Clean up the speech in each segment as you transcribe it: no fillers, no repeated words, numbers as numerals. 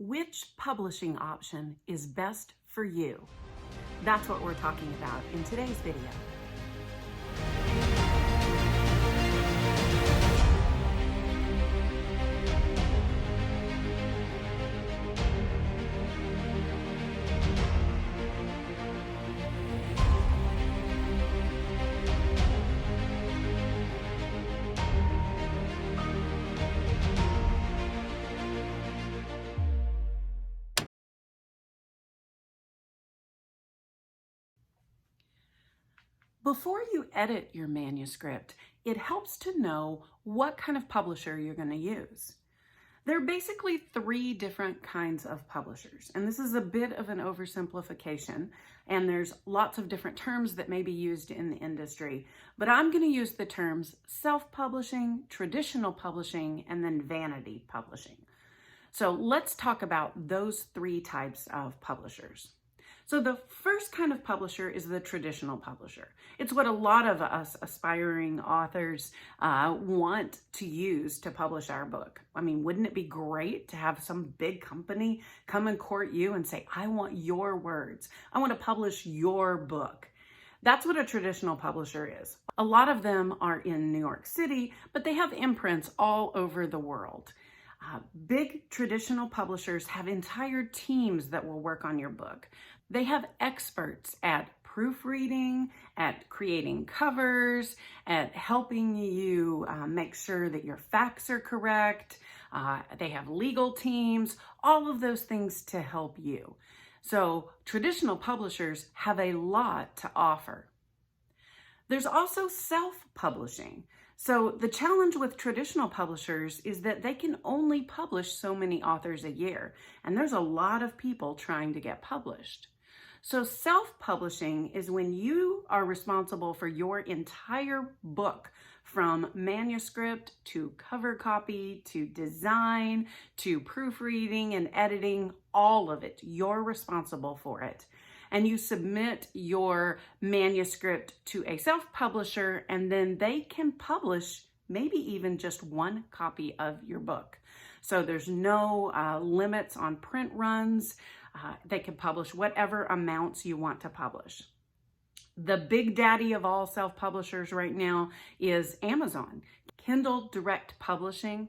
Which publishing option is best for you? That's what we're talking about in today's video. Before you edit your manuscript, it helps to know what kind of publisher you're going to use. There are basically three different kinds of publishers, and this is a bit of an oversimplification, and there's lots of different terms that may be used in the industry, but I'm going to use the terms self-publishing, traditional publishing, and then vanity publishing. So let's talk about those three types of publishers. So the first kind of publisher is the traditional publisher. It's what a lot of us aspiring authors want to use to publish our book. I mean, wouldn't it be great to have some big company come and court you and say, I want your words. I want to publish your book. That's what a traditional publisher is. A lot of them are in New York City, but they have imprints all over the world. Big traditional publishers have entire teams that will work on your book. They have experts at proofreading, at creating covers, at helping you make sure that your facts are correct. They have legal teams, all of those things to help you. So traditional publishers have a lot to offer. There's also self-publishing. So the challenge with traditional publishers is that they can only publish so many authors a year, and there's a lot of people trying to get published. So self-publishing is when you are responsible for your entire book, from manuscript to cover copy to design to proofreading and editing, all of it. You're responsible for it. And you submit your manuscript to a self-publisher, and then they can publish maybe even just one copy of your book. So there's no limits on print runs. They can publish whatever amounts you want to publish. The big daddy of all self-publishers right now is Amazon. Kindle Direct Publishing,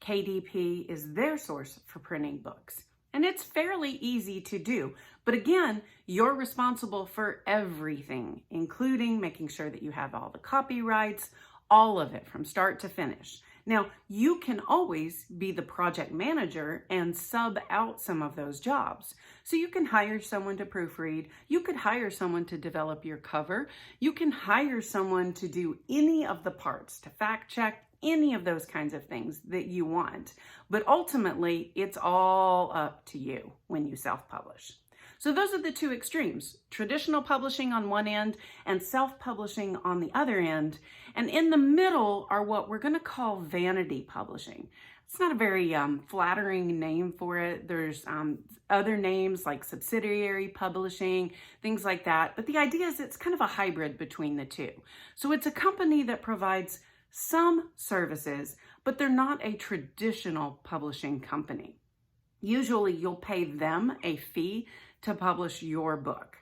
KDP, is their source for printing books. And it's fairly easy to do. But again, you're responsible for everything, including making sure that you have all the copyrights, all of it from start to finish. Now, you can always be the project manager and sub out some of those jobs. So you can hire someone to proofread. You could hire someone to develop your cover. You can hire someone to do any of the parts, to fact check, any of those kinds of things that you want. But ultimately, it's all up to you when you self-publish. So those are the two extremes, traditional publishing on one end and self-publishing on the other end. And in the middle are what we're going to call vanity publishing. It's not a very flattering name for it. There's other names like subsidiary publishing, things like that. But the idea is it's kind of a hybrid between the two. So it's a company that provides some services, but they're not a traditional publishing company. Usually you'll pay them a fee to publish your book.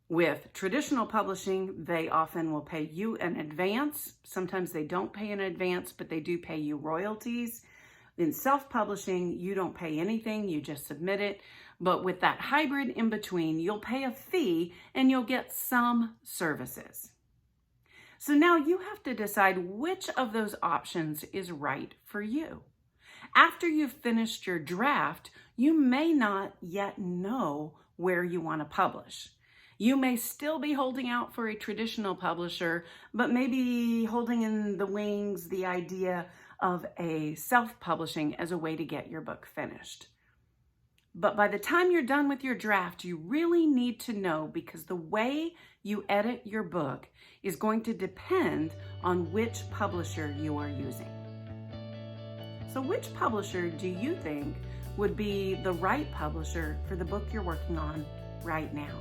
With traditional publishing, they often will pay you in advance. Sometimes they don't pay in advance, but they do pay you royalties. In self-publishing, you don't pay anything, you just submit it. But with that hybrid in between, you'll pay a fee and you'll get some services. So now you have to decide which of those options is right for you. After you've finished your draft, you may not yet know where you want to publish. You may still be holding out for a traditional publisher, but maybe holding in the wings the idea of a self-publishing as a way to get your book finished. But by the time you're done with your draft, you really need to know, because the way you edit your book is going to depend on which publisher you are using. So which publisher do you think would be the right publisher for the book you're working on right now?